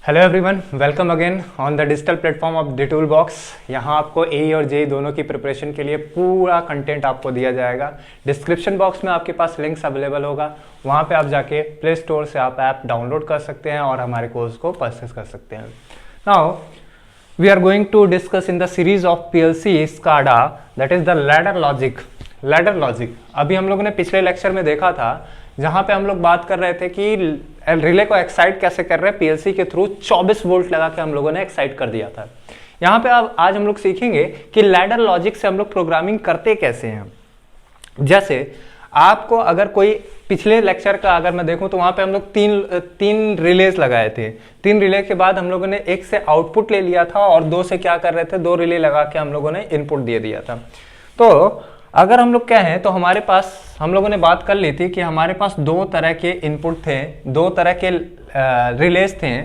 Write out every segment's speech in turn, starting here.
Hello everyone, welcome again on the digital platform of the tool box. यहाँ आपको ए और जे दोनों की प्रिपरेशन के लिए पूरा कंटेंट आपको दिया जाएगा। डिस्क्रिप्शन बॉक्स में आपके पास लिंक्स अवेलेबल होगा, वहाँ पे आप जाके प्ले स्टोर से आप ऐप डाउनलोड कर सकते हैं और हमारे कोर्स को परचेस कर सकते हैं। Now we are going to discuss in the series of PLC SCADA, that is the ladder logic. Ladder logic अभी हम लोगों ने पिछले लेक्चर में देखा था, जहाँ पे हम लोग बात कर रहे थे कि रिले को एक्साइट कैसे कर रहे हैं पीएलसी के थ्रू। 24 वोल्ट लगा के हम लोगों ने एक्साइट कर दिया था। यहाँ पे अब आज हम लोग सीखेंगे कि लैडर लॉजिक से हम लोग प्रोग्रामिंग करते कैसे हैं। जैसे आपको अगर कोई पिछले लेक्चर का अगर मैं देखूं तो वहां पे हम लोग तीन रिलेज लगाए थे। 3 रिले के बाद हम लोगों ने 1 से आउटपुट ले लिया था और 2 से क्या कर रहे थे, 2 रिले लगा के हम लोगों ने इनपुट दे दिया था। तो अगर हम लोग क्या है, तो हमारे पास हम लोगों ने बात कर ली थी कि हमारे पास 2 तरह के इनपुट थे, 2 तरह के रिलेज थे।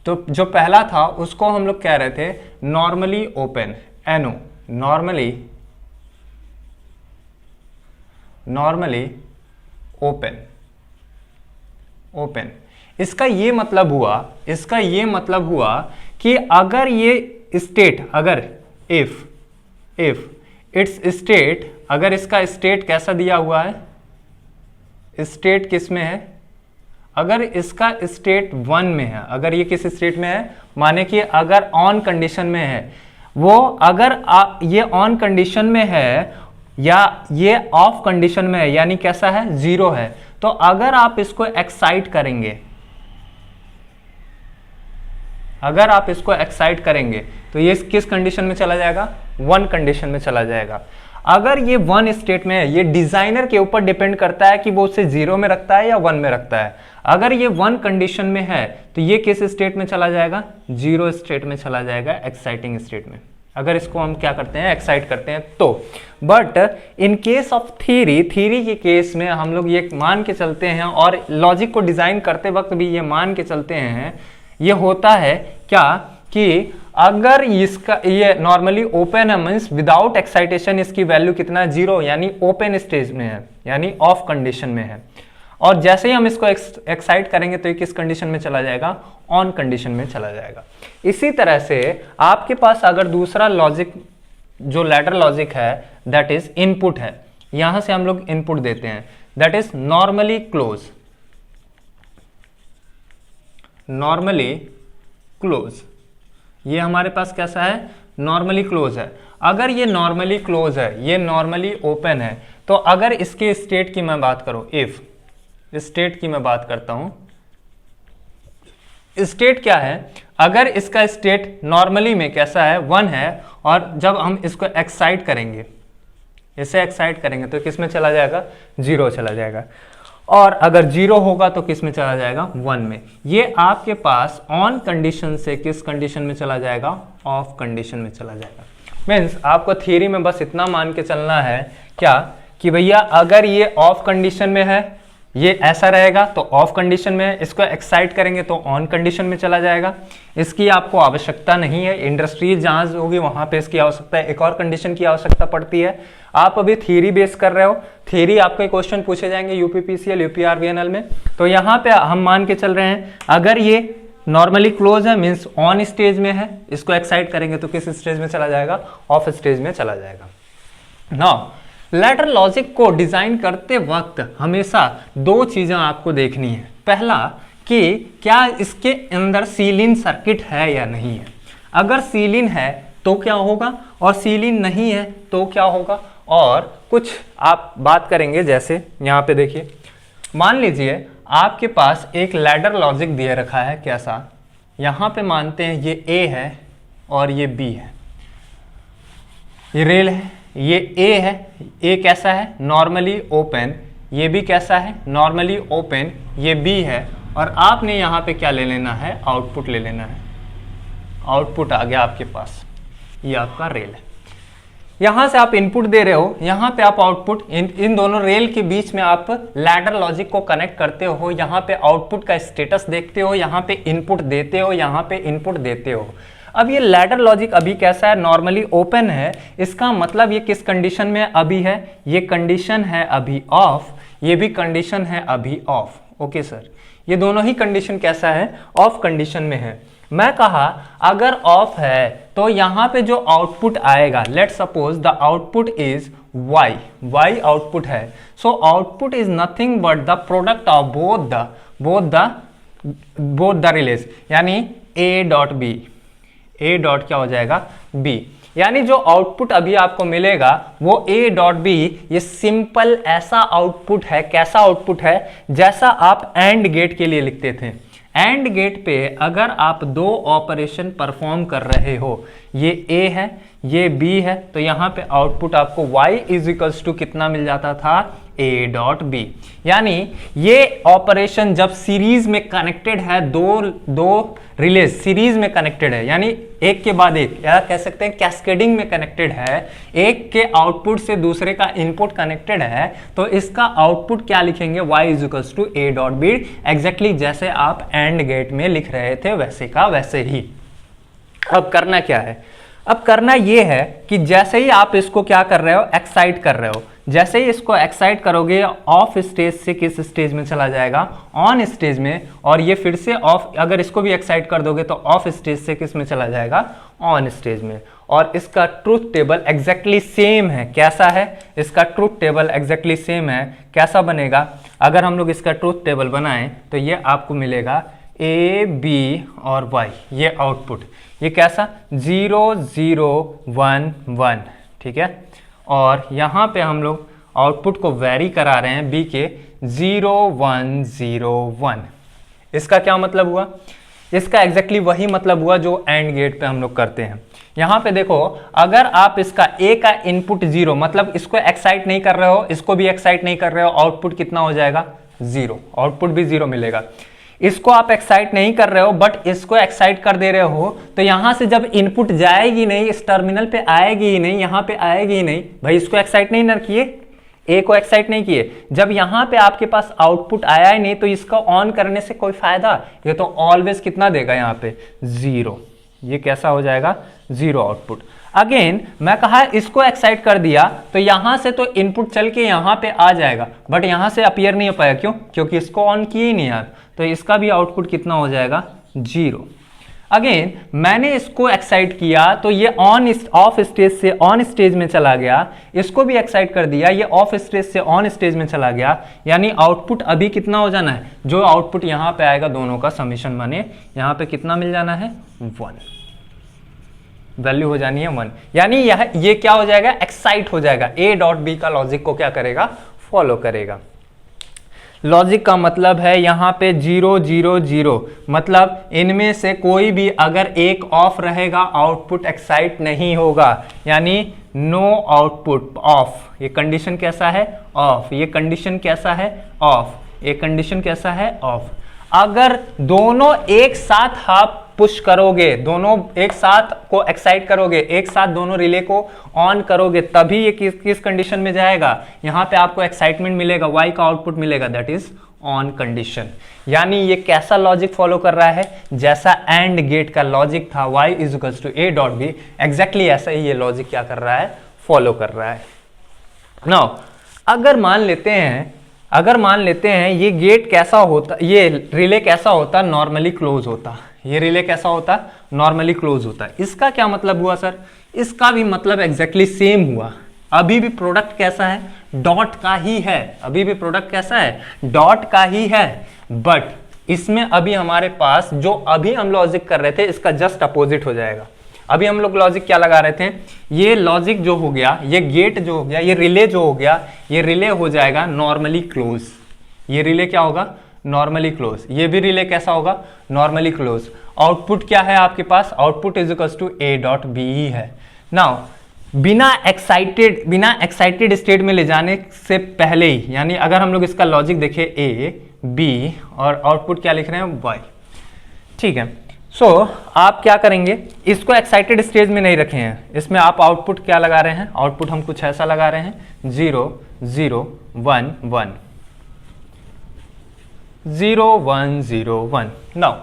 तो जो पहला था उसको हम लोग कह रहे थे normally open, NO, normally open. इसका ये मतलब हुआ कि अगर ये स्टेट, अगर इफ इट्स स्टेट, अगर इसका स्टेट कैसा दिया हुआ है, स्टेट किस में है, अगर इसका स्टेट 1 में है, अगर ये किस स्टेट में है, माने कि अगर ऑन कंडीशन में है वो, अगर ये ऑन कंडीशन में है या ये ऑफ कंडीशन में है, यानी कैसा है, 0 है, तो अगर आप इसको एक्साइट करेंगे, तो ये किस कंडीशन में चला जाएगा, 1 कंडीशन में चला जाएगा। अगर ये 1 स्टेट में है, ये डिजाइनर के ऊपर डिपेंड करता है कि वो उसे 0 में रखता है या 1 में रखता है। अगर ये 1 कंडीशन में है तो ये किस स्टेट में चला जाएगा, 0 स्टेट में चला जाएगा, एक्साइटिंग स्टेट में। अगर इसको हम क्या करते हैं, एक्साइट करते हैं तो। But in case of theory के केस में हम लोग ये मान के चलते हैं, और लॉजिक को डिजाइन करते वक्त भी ये मान के चलते हैं, ये होता है क्या कि अगर इसका ये नॉर्मली ओपन है, मींस विदाउट एक्साइटेशन इसकी वैल्यू कितना, 0, यानी ओपन स्टेज में है, यानी ऑफ कंडीशन में है। और जैसे ही हम इसको एक्साइट करेंगे तो ये किस कंडीशन में चला जाएगा, ऑन कंडीशन में चला जाएगा। इसी तरह से आपके पास अगर दूसरा लॉजिक जो लैडर लॉजिक है, दैट इज इनपुट है, यहां से हम लोग इनपुट देते हैं, दैट इज नॉर्मली क्लोज। ये हमारे पास कैसा है, नॉर्मली क्लोज है। अगर ये नॉर्मली क्लोज है, ये नॉर्मली ओपन है, तो अगर इसके स्टेट की मैं बात करूं, इफ स्टेट की मैं बात करता हूं, स्टेट क्या है, अगर इसका स्टेट नॉर्मली में कैसा है, 1 है, और जब हम इसको एक्साइट करेंगे, इसे एक्साइट करेंगे तो किस में चला जाएगा, 0 चला जाएगा। और अगर 0 होगा तो किस में चला जाएगा, 1 में। ये आपके पास ऑन कंडीशन से किस कंडीशन में चला जाएगा, ऑफ कंडीशन में चला जाएगा। मीन्स आपको थियरी में बस इतना मान के चलना है क्या, कि भैया अगर ये ऑफ कंडीशन में है, ये ऐसा रहेगा तो ऑफ कंडीशन में है, इसको एक्साइट करेंगे तो ऑन कंडीशन में चला जाएगा। इसकी आपको आवश्यकता नहीं है, इंडस्ट्रियल जहां होगी वहां पे इसकी आवश्यकता है, एक और कंडीशन की आवश्यकता पड़ती है। आप अभी थियरी बेस कर रहे हो, थियरी आपके क्वेश्चन पूछे जाएंगे यूपीपीसीएल, यूपीआरवीएनएल में, तो यहाँ पे हम मान के चल रहे हैं अगर ये नॉर्मली क्लोज है, मीन्स ऑन स्टेज में है, इसको एक्साइट करेंगे तो किस स्टेज में चला जाएगा, ऑफ स्टेज में चला जाएगा। नाउ लैडर लॉजिक को डिजाइन करते वक्त हमेशा 2 चीजें आपको देखनी है। पहला कि क्या इसके अंदर सीलिन सर्किट है या नहीं है। अगर सीलिन है तो क्या होगा, और सीलिन नहीं है तो क्या होगा, और कुछ आप बात करेंगे। जैसे यहाँ पे देखिए, मान लीजिए आपके पास एक लैडर लॉजिक दिया रखा है, कैसा, यहाँ पे मानते हैं ये A है और ये B है, ये रेल है, ये A है, A कैसा है, नॉर्मली ओपन, ये भी कैसा है, नॉर्मली ओपन, ये B है, और आपने यहाँ पे क्या ले लेना है, आउटपुट ले लेना है। आउटपुट आ गया आपके पास, ये आपका रेल है। यहाँ से आप इनपुट दे रहे हो, यहाँ पे आप आउटपुट, इन दोनों रेल के बीच में आप लैडर लॉजिक को कनेक्ट करते हो, यहाँ पे आउटपुट का स्टेटस देखते हो, यहाँ पे इनपुट देते हो, यहाँ पे इनपुट देते हो। अब ये लैडर लॉजिक अभी कैसा है, नॉर्मली ओपन है, इसका मतलब ये किस कंडीशन में अभी है, ये कंडीशन है अभी ऑफ, ये भी कंडीशन है अभी ऑफ। ओके सर, ये दोनों ही कंडीशन कैसा है, ऑफ कंडीशन में है। मैं कहा अगर ऑफ है तो यहां पे जो आउटपुट आएगा, let suppose the output is y output है, so output is nothing but the product of both the relays, यानी a dot B, a dot क्या हो जाएगा b, यानी जो आउटपुट अभी आपको मिलेगा वो a डॉट बी, ये सिंपल ऐसा आउटपुट है, कैसा आउटपुट है जैसा आप एंड गेट के लिए लिखते थे। एंड गेट पे अगर आप दो ऑपरेशन परफॉर्म कर रहे हो, ये a है ये b है, तो यहां पे आउटपुट आपको y इज इक्वल्स टू कितना मिल जाता था, a डॉट बी। यानी ये ऑपरेशन जब सीरीज में कनेक्टेड है, दो रिलेज सीरीज में कनेक्टेड है, यानी एक के बाद एक, या कह सकते हैं कैस्केडिंग में कनेक्टेड है, एक के आउटपुट से दूसरे का इनपुट कनेक्टेड है, तो इसका आउटपुट क्या लिखेंगे, y is equals to a dot B, exactly जैसे आप एंड गेट में लिख रहे थे वैसे का वैसे ही। अब करना क्या है, अब करना ये है कि जैसे ही आप इसको क्या कर रहे हो, एक्साइट कर रहे हो, जैसे ही इसको एक्साइट करोगे ऑफ स्टेज से किस स्टेज में चला जाएगा, ऑन स्टेज में, और ये फिर से ऑफ, अगर इसको भी एक्साइट कर दोगे तो ऑफ स्टेज से किस में चला जाएगा, ऑन स्टेज में। और इसका ट्रूथ टेबल एग्जैक्टली सेम है, कैसा है, इसका ट्रूथ टेबल एग्जैक्टली सेम है, कैसा बनेगा, अगर हम लोग इसका ट्रूथ टेबल बनाएं तो ये आपको मिलेगा a b और y, ये आउटपुट, ये कैसा 0 0 1 1, ठीक है। और यहाँ पे हम लोग आउटपुट को वेरी करा रहे हैं b के 0 1 0 1। इसका क्या मतलब हुआ, इसका एग्जैक्टली वही मतलब हुआ जो एंड गेट पे हम लोग करते हैं। यहाँ पे देखो, अगर आप इसका a का इनपुट 0, मतलब इसको एक्साइट नहीं कर रहे हो, इसको भी एक्साइट नहीं कर रहे हो, आउटपुट कितना हो जाएगा 0, आउटपुट भी 0 मिलेगा। इसको आप एक्साइट नहीं कर रहे हो बट इसको एक्साइट कर दे रहे हो, तो यहां से जब इनपुट जाएगी नहीं, इस टर्मिनल पे आएगी ही नहीं, यहां पे आएगी ही नहीं, भाई इसको एक्साइट नहीं ना किए, ए को एक्साइट नहीं किए, जब यहां पे आपके पास आउटपुट आया ही नहीं तो इसका ऑन करने से कोई फायदा, ये तो ऑलवेज कितना देगा यहाँ पे 0, ये कैसा हो जाएगा 0 आउटपुट। अगेन मैं कहा इसको एक्साइट कर दिया तो यहां से तो इनपुट चल के यहां पे आ जाएगा, बट यहां से अपीयर नहीं हो पाया, क्यों, क्योंकि इसको ऑन किए ही नहीं आप, तो इसका भी आउटपुट कितना हो जाएगा 0। अगेन मैंने इसको एक्साइट किया तो ये ऑफ स्टेज से ऑन स्टेज में चला गया, इसको भी एक्साइट कर दिया, ये ऑफ स्टेज से ऑन स्टेज में चला गया, यानी आउटपुट अभी कितना हो जाना है, जो आउटपुट यहां पे आएगा दोनों का समीशन बने, यहां पे कितना मिल जाना है 1, वैल्यू हो जानी है 1, यानी ये क्या हो जाएगा, एक्साइट हो जाएगा, a डॉट बी का लॉजिक को क्या करेगा, फॉलो करेगा। लॉजिक का मतलब है यहाँ पे 0 0 0, मतलब इनमें से कोई भी अगर एक ऑफ रहेगा आउटपुट एक्साइट नहीं होगा, यानी नो आउटपुट ऑफ, ये कंडीशन कैसा है ऑफ, ये कंडीशन कैसा है ऑफ, ये कंडीशन कैसा है ऑफ। अगर दोनों एक साथ आप पुश करोगे, दोनों एक साथ को एक्साइट करोगे, एक साथ दोनों रिले को ऑन करोगे, तभी ये किस कंडीशन में जाएगा, यहां पे आपको एक्साइटमेंट मिलेगा, y का आउटपुट मिलेगा, दैट इज ऑन कंडीशन। यानी ये कैसा लॉजिक फॉलो कर रहा है, जैसा एंड गेट का लॉजिक था y is equals to a dot B, exactly ऐसा ही ये लॉजिक क्या कर रहा है, फॉलो कर रहा है। नाउ अगर मान लेते हैं ये गेट कैसा होता, ये रिले कैसा होता, नॉर्मली क्लोज होता, ये रिले कैसा होता, नॉर्मली क्लोज होता है। इसका क्या मतलब हुआ सर, इसका भी मतलब एग्जैक्टली सेम हुआ, अभी भी प्रोडक्ट कैसा है, डॉट का ही है, अभी भी प्रोडक्ट कैसा है, डॉट का ही है, बट इसमें अभी हमारे पास जो अभी हम लॉजिक कर रहे थे इसका जस्ट अपोजिट हो जाएगा। अभी हम लोग लॉजिक क्या लगा रहे थे, ये लॉजिक जो हो गया, ये गेट जो हो गया, ये रिले जो हो गया, ये रिले हो जाएगा नॉर्मली क्लोज, ये रिले क्या होगा, नॉर्मली क्लोज, ये भी रिले कैसा होगा, नॉर्मली क्लोज। आउटपुट क्या है आपके पास, output is equals to a dot B ही है। नाउ बिना एक्साइटेड स्टेट में ले जाने से पहले ही, यानी अगर हम लोग इसका लॉजिक देखें a b और आउटपुट क्या लिख रहे हैं y, ठीक है। सो आप क्या करेंगे, इसको एक्साइटेड स्टेज में नहीं रखे हैं, इसमें आप आउटपुट क्या लगा रहे हैं, आउटपुट हम कुछ ऐसा लगा रहे हैं 0 0 1 1 0 1 0 1। नाउ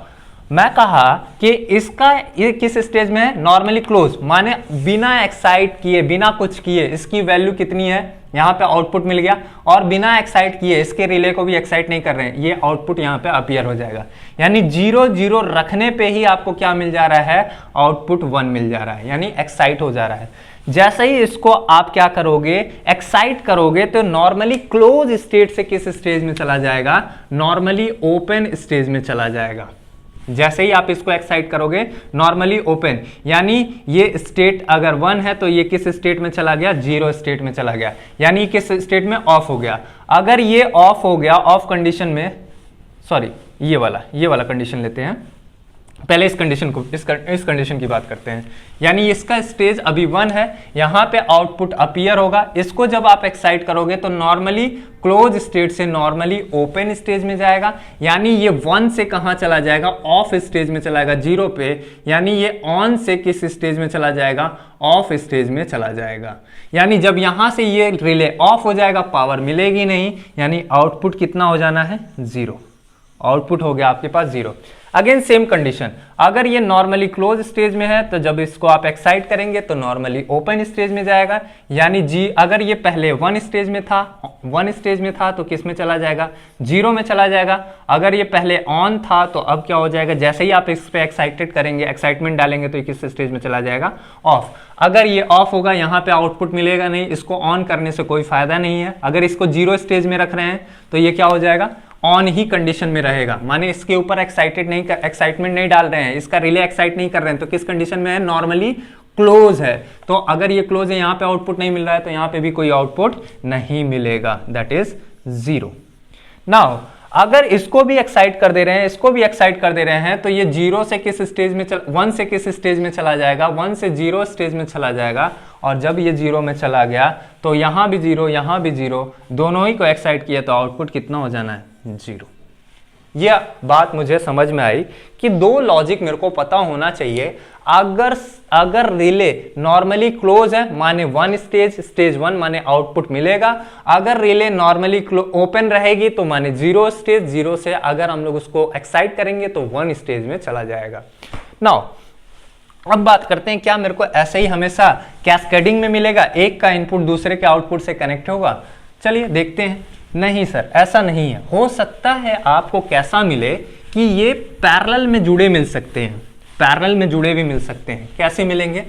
मैं कहा कि इसका ये किस स्टेज में है, नॉर्मली क्लोज, माने बिना एक्साइट किए, बिना कुछ किए इसकी वैल्यू कितनी है, यहाँ पे आउटपुट मिल गया, और बिना एक्साइट किए इसके रिले को भी एक्साइट नहीं कर रहे हैं, ये आउटपुट यहाँ पे अपीयर हो जाएगा। यानी 0 0 रखने पे ही आपको क्या मिल जा रहा है, आउटपुट 1 मिल जा रहा है, यानी एक्साइट हो जा रहा है। जैसे ही इसको आप क्या करोगे, एक्साइट करोगे, तो नॉर्मली क्लोज स्टेट से किस स्टेज में चला जाएगा, नॉर्मली ओपन स्टेज में चला जाएगा। जैसे ही आप इसको एक्साइट करोगे नॉर्मली ओपन, यानी ये स्टेट अगर 1 है तो ये किस स्टेट में चला गया, 0 स्टेट में चला गया, यानी किस स्टेट में, ऑफ हो गया। अगर ये ऑफ हो गया, ऑफ कंडीशन में, सॉरी ये वाला कंडीशन लेते हैं, पहले इस कंडीशन को, इस कंडीशन की बात करते हैं। यानी इसका स्टेज अभी 1 है, यहां पे आउटपुट अपीयर होगा, इसको जब आप एक्साइट करोगे तो नॉर्मली क्लोज स्टेट से नॉर्मली ओपन स्टेज में जाएगा, यानी ये 1 से कहां चला जाएगा, ऑफ स्टेज में चला जाएगा 0 पे, यानी ये ऑन से किस स्टेज में चला जाएगा, ऑफ स्टेज में चला जाएगा। यानी जब यहां से ये रिले ऑफ हो जाएगा, पावर मिलेगी नहीं, यानी आउटपुट कितना हो जाना है, 0, आउटपुट हो गया आपके पास 0। अगेन सेम कंडीशन, अगर ये नॉर्मली क्लोज स्टेज में है तो जब इसको आप एक्साइट करेंगे तो नॉर्मली ओपन स्टेज में जाएगा, यानी अगर ये पहले 1 स्टेज में था तो किस में चला जाएगा, 0 में चला जाएगा। अगर ये पहले ऑन था तो अब क्या हो जाएगा, जैसे ही आप इस पे एक्साइटेड करेंगे, एक्साइटमेंट डालेंगे तो ये किस स्टेज में चला जाएगा, ऑफ। अगर ये ऑफ होगा, यहाँ पे आउटपुट मिलेगा नहीं, इसको ऑन करने से कोई फायदा नहीं है। अगर इसको 0 स्टेज में रख रहे हैं तो ये क्या हो जाएगा, ऑन ही कंडीशन में रहेगा, माने इसके ऊपर एक्साइटमेंट नहीं डाल रहे हैं, इसका रिले एक्साइट नहीं कर रहे हैं, तो किस कंडीशन में है, नॉर्मली क्लोज है। तो अगर ये क्लोज है, यहाँ पे आउटपुट नहीं मिल रहा है, तो यहाँ पे भी कोई आउटपुट नहीं मिलेगा, दैट इज 0। नाउ अगर इसको भी एक्साइट कर दे रहे हैं, इसको भी एक्साइट कर दे रहे हैं, तो ये 0 से किस स्टेज में 1 से किस स्टेज में चला जाएगा, 1 से 0 स्टेज में चला जाएगा। और जब ये 0 में चला गया तो यहां भी 0, यहां भी 0, दोनों ही को एक्साइट किया तो आउटपुट कितना हो जाना है, 0। यह बात मुझे समझ में आई कि 2 लॉजिक मेरे को पता होना चाहिए। अगर रिले नॉर्मली क्लोज है, माने 1 स्टेज 1 माने आउटपुट मिलेगा। अगर रिले नॉर्मली ओपन रहेगी तो माने 0 स्टेज, 0 से अगर हम लोग उसको एक्साइट करेंगे तो 1 स्टेज में चला जाएगा। नाउ अब बात करते हैं, क्या मेरे को ऐसे ही हमेशा कैस्केडिंग में मिलेगा, एक का इनपुट दूसरे के आउटपुट से कनेक्ट होगा? चलिए देखते हैं। नहीं सर, ऐसा नहीं है। हो सकता है आपको कैसा मिले कि ये पैरेलल में जुड़े मिल सकते हैं, पैरेलल में जुड़े भी मिल सकते हैं। कैसे मिलेंगे?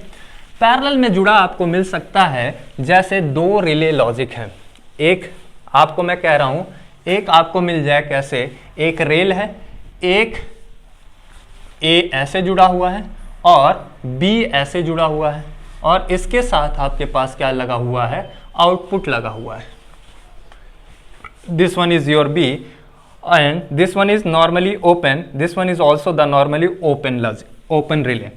पैरेलल में जुड़ा आपको मिल सकता है जैसे 2 रिले लॉजिक है। एक आपको मैं कह रहा हूं, एक आपको मिल जाए कैसे, एक रेल है, एक ए ऐसे जुड़ा हुआ है और बी ऐसे जुड़ा हुआ है, और इसके साथ आपके पास क्या लगा हुआ है, आउटपुट लगा हुआ है। This one is your B and this one is normally open, this one is also the normally open relay,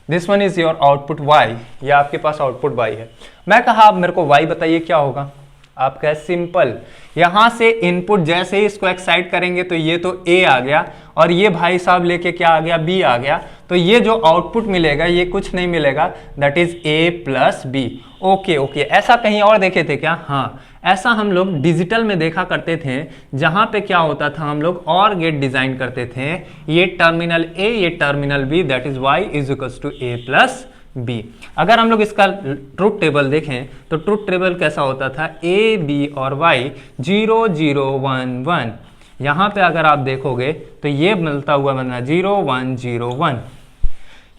this one is your output Y, ये आपके पास आउटपुट Y है। मैं कहा आप मेरे को Y बताइए क्या होगा, आप कहे सिंपल, यहां से इनपुट जैसे ही इसको एक्साइट करेंगे तो ये तो A आ गया और ये भाई साहब लेके क्या आ गया, B आ गया, तो ये जो आउटपुट मिलेगा ये कुछ नहीं मिलेगा, that is A plus B। Okay, ऐसा कहीं और देखे थे क्या? हाँ, ऐसा हम लोग डिजिटल में देखा करते थे, जहां पे क्या होता था, हम लोग और गेट डिजाइन करते थे, ये टर्मिनल A, ये terminal B, that is Y is equals to A plus B। अगर हम लोग इसका ट्रुथ टेबल देखें तो ट्रुथ टेबल कैसा होता था, A, B और Y 0 0 1 1। यहां पे अगर आप देखोगे तो ये मिलता हुआ बनना 0 1 0 1,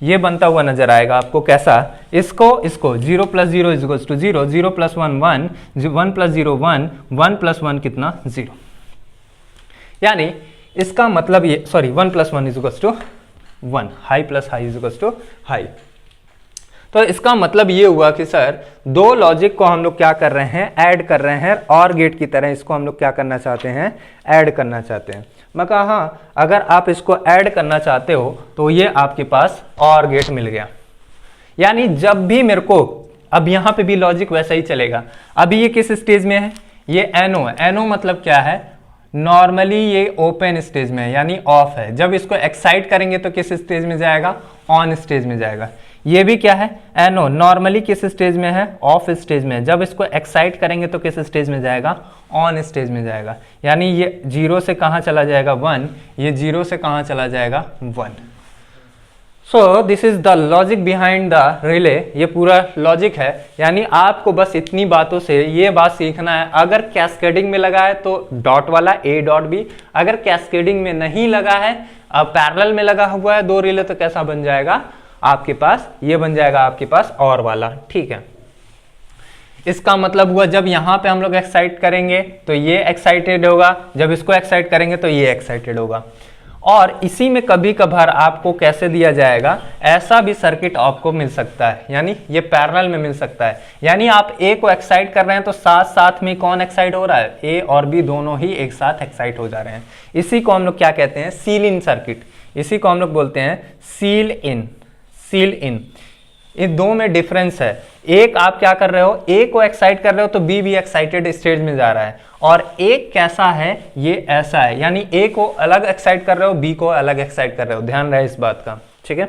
ये बनता हुआ नजर आएगा आपको। कैसा? इसको 0 plus 0 is equals to 0, 0 plus 1 1, 1 plus 0 1, 1 plus 1 कितना, 0। यानी इसका मतलब ये, sorry 1 plus 1 is equals to 1, high plus high is equals to high. तो इसका मतलब ये हुआ कि सर 2 लॉजिक को हम लोग क्या कर रहे हैं, ऐड कर रहे हैं, और गेट की तरह इसको हम लोग क्या करना चाहते हैं, ऐड करना चाहते हैं। मैं कहा हाँ, अगर आप इसको ऐड करना चाहते हो तो ये आपके पास और गेट मिल गया। यानी जब भी मेरे को, अब यहां पे भी लॉजिक वैसा ही चलेगा। अभी ये किस स्टेज में है, ये NO है। NO मतलब क्या है, नॉर्मली ये ओपन स्टेज में है, यानी ऑफ है। जब इसको एक्साइट करेंगे तो किस स्टेज में जाएगा, ऑन स्टेज में जाएगा। ये भी क्या है, NO, नॉर्मली किस स्टेज में है, ऑफ स्टेज में है। जब इसको एक्साइट करेंगे तो किस स्टेज में जाएगा, ऑन स्टेज में जाएगा। यानी ये 0 से कहां चला जाएगा, 1, ये 0 से कहां चला जाएगा, 1। So this is the logic behind the relay. ये पूरा लॉजिक है, यानी आपको बस इतनी बातों से ये बात सीखना है, अगर कैस्केडिंग में लगा है तो डॉट वाला ए डॉट बी, अगर कैस्केडिंग में नहीं लगा है, अब पैरेलल में लगा हुआ है दो रिले, तो कैसा बन जाएगा आपके पास, ये बन जाएगा आपके पास और वाला। ठीक है, इसका मतलब हुआ जब यहां पे हम लोग एक्साइट करेंगे तो ये एक्साइटेड होगा, जब इसको एक्साइट करेंगे तो ये एक्साइटेड होगा। और इसी में कभी कभार आपको कैसे दिया जाएगा, ऐसा भी सर्किट आपको मिल सकता है, यानी ये पैरेलल में मिल सकता है, यानी आप ए को एक्साइट कर रहे हैं तो साथ साथ में कौन एक्साइट हो रहा है, ए और बी दोनों ही एक साथ एक्साइट हो जा रहे हैं। इसी को हम लोग क्या कहते हैं, सील इन सर्किट, इसी को हम लोग बोलते हैं सील इन। सील इन, इन दो में डिफरेंस है, एक आप क्या कर रहे हो, ए को एक्साइट कर रहे हो तो बी भी एक्साइटेड स्टेज में जा रहा है, और एक कैसा है, ये ऐसा है, यानी ए को अलग एक्साइट कर रहे हो, बी को अलग एक्साइट कर रहे हो, ध्यान रहे इस बात का। ठीक है,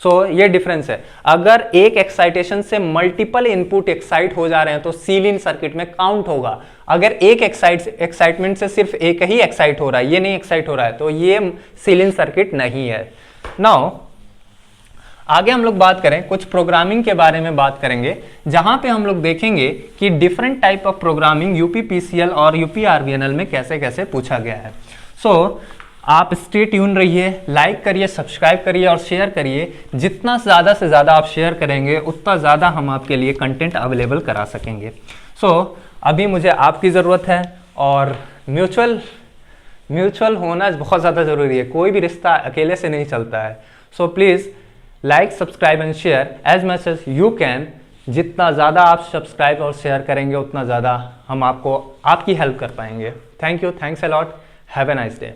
सो ये डिफरेंस है। अगर एक एक्साइटेशन से मल्टीपल इनपुट एक्साइट हो जा रहे हैं तो सील इन सर्किट में काउंट होगा। अगर एक एक्साइटमेंट से सिर्फ एक ही एक्साइट हो रहा है, ये नहीं एक्साइट हो रहा है, तो ये सील इन सर्किट नहीं है। नाउ आगे हम लोग बात करें, कुछ प्रोग्रामिंग के बारे में बात करेंगे, जहां पे हम लोग देखेंगे कि different type of programming UPPCL और यूपीआरवीएनएल में कैसे कैसे पूछा गया है। सो आप स्टे ट्यून रहिए, लाइक करिए, सब्सक्राइब करिए और शेयर करिए। जितना ज़्यादा से ज़्यादा आप शेयर करेंगे उतना ज़्यादा हम आपके लिए कंटेंट अवेलेबल करा सकेंगे। सो अभी मुझे आपकी ज़रूरत है, और म्यूचुअल होना बहुत ज़्यादा ज़रूरी है, कोई भी रिश्ता अकेले से नहीं चलता है। So please like, subscribe and share as much as you can. जितना ज़्यादा आप सब्सक्राइब और शेयर करेंगे उतना ज़्यादा हम आपको आपकी हेल्प कर पाएंगे। Thank you, thanks a lot, have a nice day.